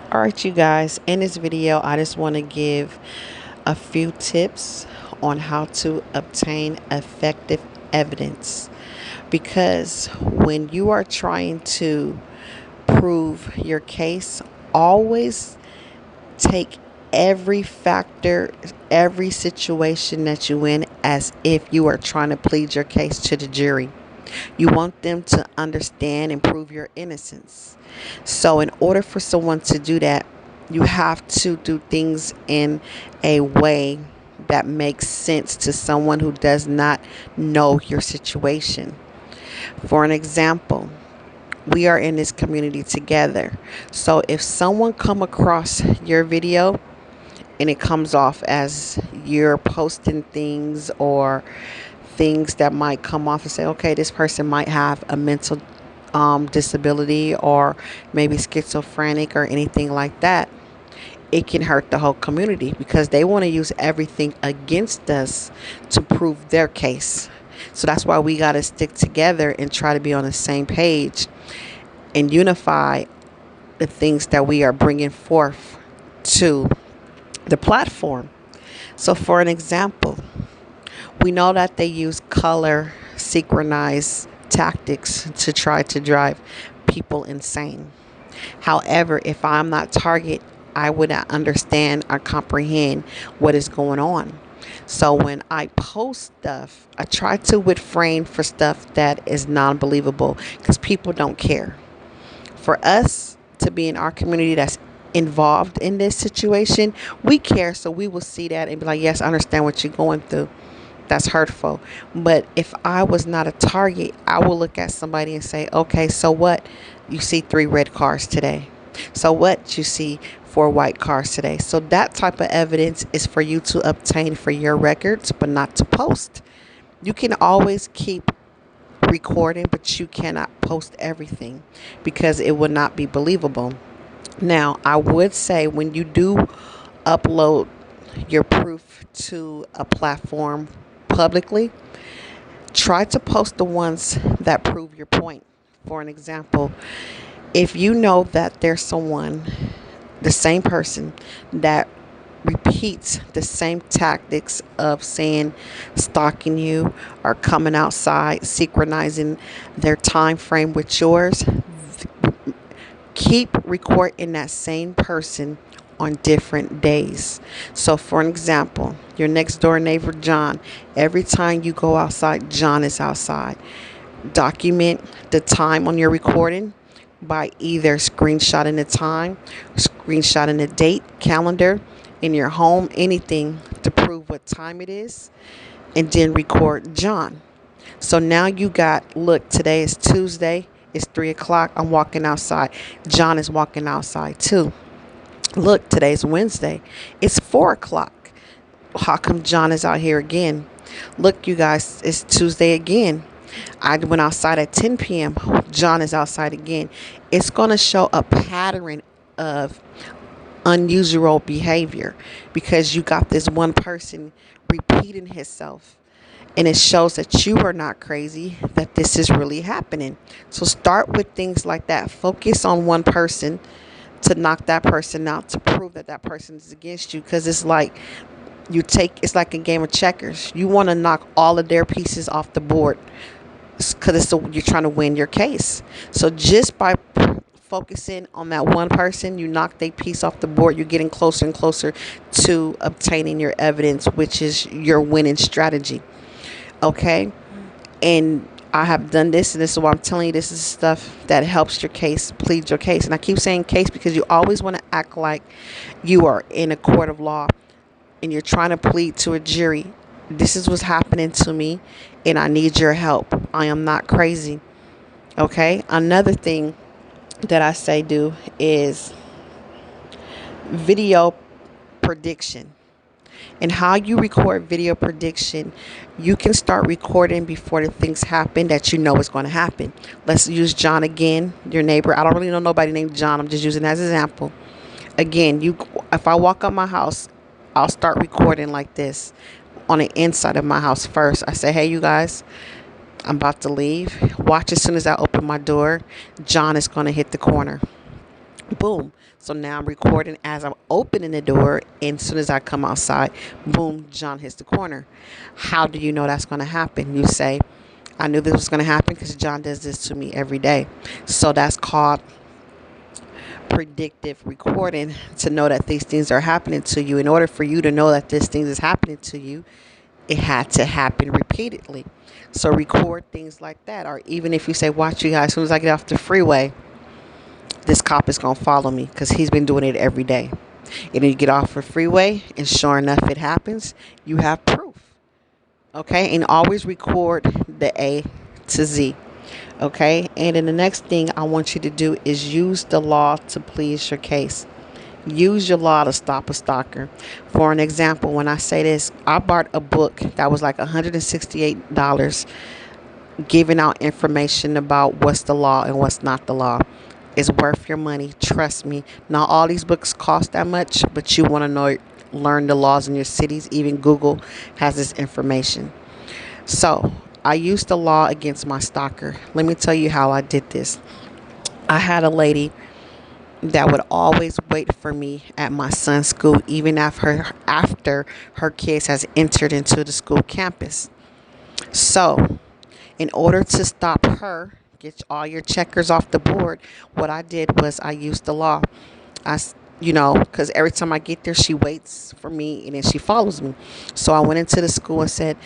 All right, you guys, in this video, I just want to give a few tips on how to obtain effective evidence. Because when you are trying to prove your case, always take every factor, every situation that you in as if you are trying to plead your case to the jury. You want them to understand and prove your innocence. So, in order for someone to do that, you have to do things in a way that makes sense to someone who does not know your situation. For an example, we are in this community together. So if someone come across your video and it comes off as you're posting things or things that might come off and say, okay, this person might have a mental disability or maybe schizophrenic or anything like that, it can hurt the whole community because they want to use everything against us to prove their case. So that's why we got to stick together and try to be on the same page and unify the things that we are bringing forth to the platform. So, for an example, we know that they use color synchronized tactics to try to drive people insane. However, if I'm not target, I would not understand or comprehend what is going on. So when I post stuff, I try to refrain for stuff that is non-believable because people don't care. For us to be in our community that's involved in this situation, we care, so we will see that and be like, yes, I understand what you're going through. That's hurtful. But if I was not a target, I will look at somebody and say, okay, so what? You see 3 red cars today. So what? You see 4 white cars today. So that type of evidence is for you to obtain for your records, but not to post. You can always keep recording, but you cannot post everything because it will not be believable. Now, I would say when you do upload your proof to a platform publicly, try to post the ones that prove your point. For an example, if you know that there's someone, the same person, that repeats the same tactics of saying stalking you or coming outside, synchronizing their time frame with yours, keep recording that same person on different days. So, for an example, your next door neighbor, John, every time you go outside, John is outside. Document the time on your recording by either screenshotting the time, screenshotting the date, calendar, in your home, anything to prove what time it is, and then record John. So now you got, look, today is Tuesday. It's 3 o'clock. I'm walking outside. John is walking outside too. Look, today's Wednesday. It's 4 o'clock. How come John is out here again? Look, you guys, it's Tuesday again. I went outside at 10 p.m. John is outside again. It's going to show a pattern of unusual behavior because you got this one person repeating himself, and it shows that you are not crazy, that this is really happening. So start with things like that. Focus on one person to knock that person out, to prove that that person is against you, because it's like it's like a game of checkers. You want to knock all of their pieces off the board because you're trying to win your case. So just by focusing on that one person, you knock their piece off the board, you're getting closer and closer to obtaining your evidence, which is your winning strategy. Okay? And I have done this, and this is why I'm telling you, this is stuff that helps your case, plead your case. And I keep saying case because you always want to act like you are in a court of law and you're trying to plead to a jury. This is what's happening to me, and I need your help. I am not crazy. Okay? Another thing that I say do is video prediction. And how you record video prediction, you can start recording before the things happen that you know is going to happen. Let's use John again, your neighbor. I don't really know nobody named John. I'm just using it as an example. Again, if I walk up my house, I'll start recording like this on the inside of my house first. I say, hey, you guys, I'm about to leave. Watch as soon as I open my door, John is going to hit the corner. Boom. So now I'm recording as I'm opening the door. And as soon as I come outside, boom, John hits the corner. How do you know that's going to happen? You say, I knew this was going to happen because John does this to me every day. So that's called predictive recording, to know that these things are happening to you. In order for you to know that this thing is happening to you, it had to happen repeatedly. So record things like that. Or even if you say, watch you guys, as soon as I get off the freeway, this cop is going to follow me because he's been doing it every day. And then you get off the freeway and sure enough it happens, you have proof. Okay, and always record the A to Z. Okay, and then the next thing I want you to do is use the law to please your case. Use your law to stop a stalker. For an example, when I say this, I bought a book that was like $168, giving out information about what's the law and what's not the law. It's worth your money. Trust me. Not all these books cost that much, but you want to know, learn the laws in your cities. Even Google has this information. So I used the law against my stalker. Let me tell you how I did this. I had a lady that would always wait for me at my son's school, even after her kids has entered into the school campus. So in order to stop her, get all your checkers off the board, what I did was I used the law. Because every time I get there, she waits for me and then she follows me. So I went into the school and said,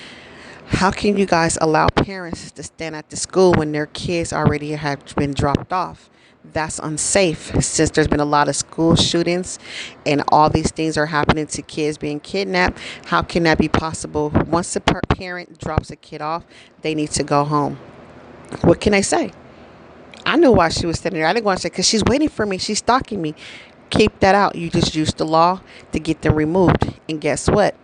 how can you guys allow parents to stand at the school when their kids already have been dropped off? That's unsafe, since there's been a lot of school shootings and all these things are happening to kids being kidnapped. How can that be possible? Once a parent drops a kid off, they need to go home. What can I say? I knew why she was standing there. I didn't want to say, because she's waiting for me. She's stalking me. Keep that out. You just used the law to get them removed. And guess what?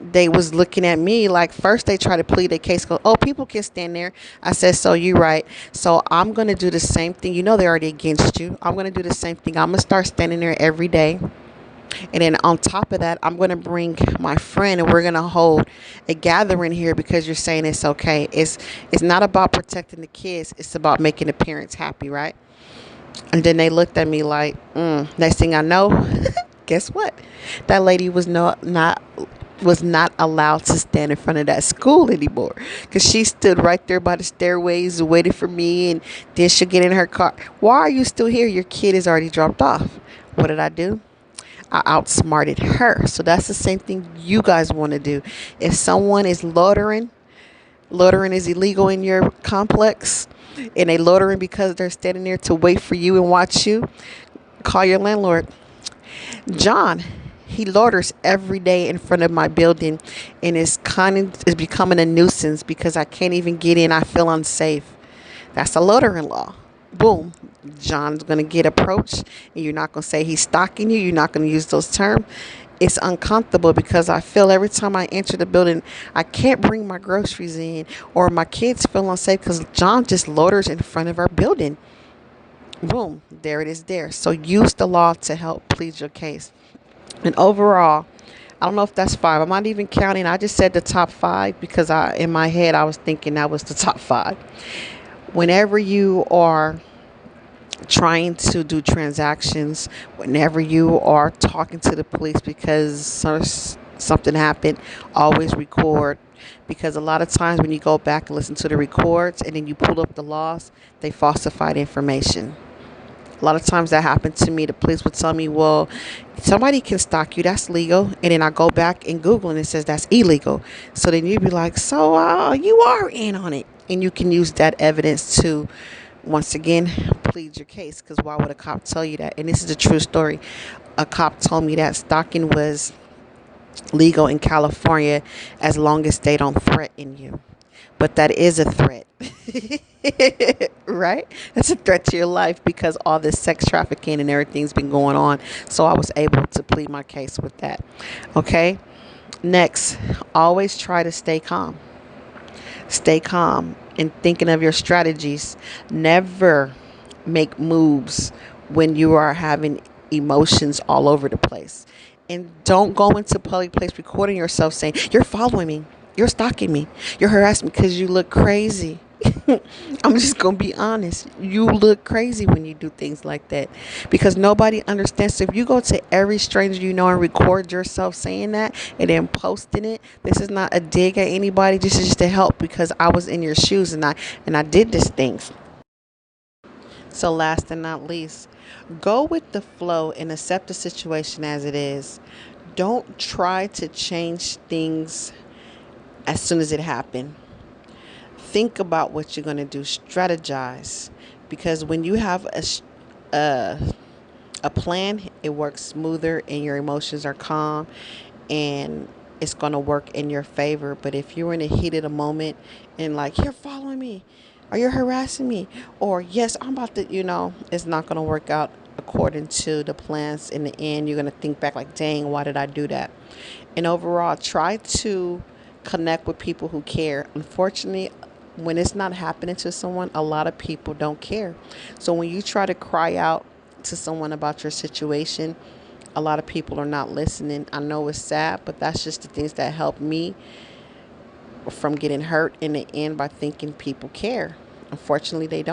They was looking at me like, first they try to plead their case, go, oh, people can stand there. I said, so you right. So I'm going to do the same thing. You know they're already against you. I'm going to do the same thing. I'm going to start standing there every day. And then on top of that, I'm going to bring my friend and we're going to hold a gathering here, because you're saying it's okay. It's not about protecting the kids. It's about making the parents happy, right? And then they looked at me like, next thing I know, guess what? That lady was not allowed to stand in front of that school anymore, because she stood right there by the stairways waiting for me. And then she'll get in her car. Why are you still here? Your kid is already dropped off. What did I do? I outsmarted her. So that's the same thing you guys want to do. If someone is loitering is illegal in your complex, and they loitering because they're standing there to wait for you and watch you, call your landlord. John, he loiters every day in front of my building, and it's becoming a nuisance because I can't even get in. I feel unsafe. That's a loitering law. Boom. John's going to get approached, and you're not going to say he's stalking you. You're not going to use those terms. It's uncomfortable because I feel every time I enter the building, I can't bring my groceries in, or my kids feel unsafe because John just loiters in front of our building. Boom. There it is there. So use the law to help plead your case. And overall, I don't know if that's 5. I'm not even counting. I just said the top 5 because in my head, I was thinking that was the top 5. Whenever you are trying to do transactions, whenever you are talking to the police because something happened, always record. Because a lot of times when you go back and listen to the records and then you pull up the laws, they falsified information. A lot of times that happened to me. The police would tell me, well, somebody can stalk you. That's legal. And then I go back and Google and it says that's illegal. So then you'd be like, so you are in on it. And you can use that evidence to, once again, plead your case. Because why would a cop tell you that? And this is a true story. A cop told me that stalking was legal in California as long as they don't threaten you. But that is a threat, right? That's a threat to your life because all this sex trafficking and everything's been going on. So I was able to plead my case with that. Okay. Next, always try to stay calm. Stay calm in thinking of your strategies. Never make moves when you are having emotions all over the place. And don't go into public place recording yourself saying, you're following me. You're stalking me. You're harassing me because you look crazy. I'm just gonna be honest. You look crazy when you do things like that because nobody understands. So if you go to every stranger you know and record yourself saying that and then posting it, this is not a dig at anybody. This is just to help because I was in your shoes and I did these things. So last and not least, go with the flow and accept the situation as it is. Don't try to change things as soon as it happened. Think about what you're going to do, strategize, because when you have a a plan, it works smoother and your emotions are calm and it's going to work in your favor. But if you're in a heat of the moment and like, you're following me or you're harassing me or yes, I'm about to, it's not going to work out according to the plans. In the end, you're going to think back like, dang, why did I do that? And overall, try to connect with people who care. Unfortunately, when it's not happening to someone, a lot of people don't care. So when you try to cry out to someone about your situation, a lot of people are not listening. I know it's sad, but that's just the things that help me from getting hurt in the end by thinking people care. Unfortunately, they don't.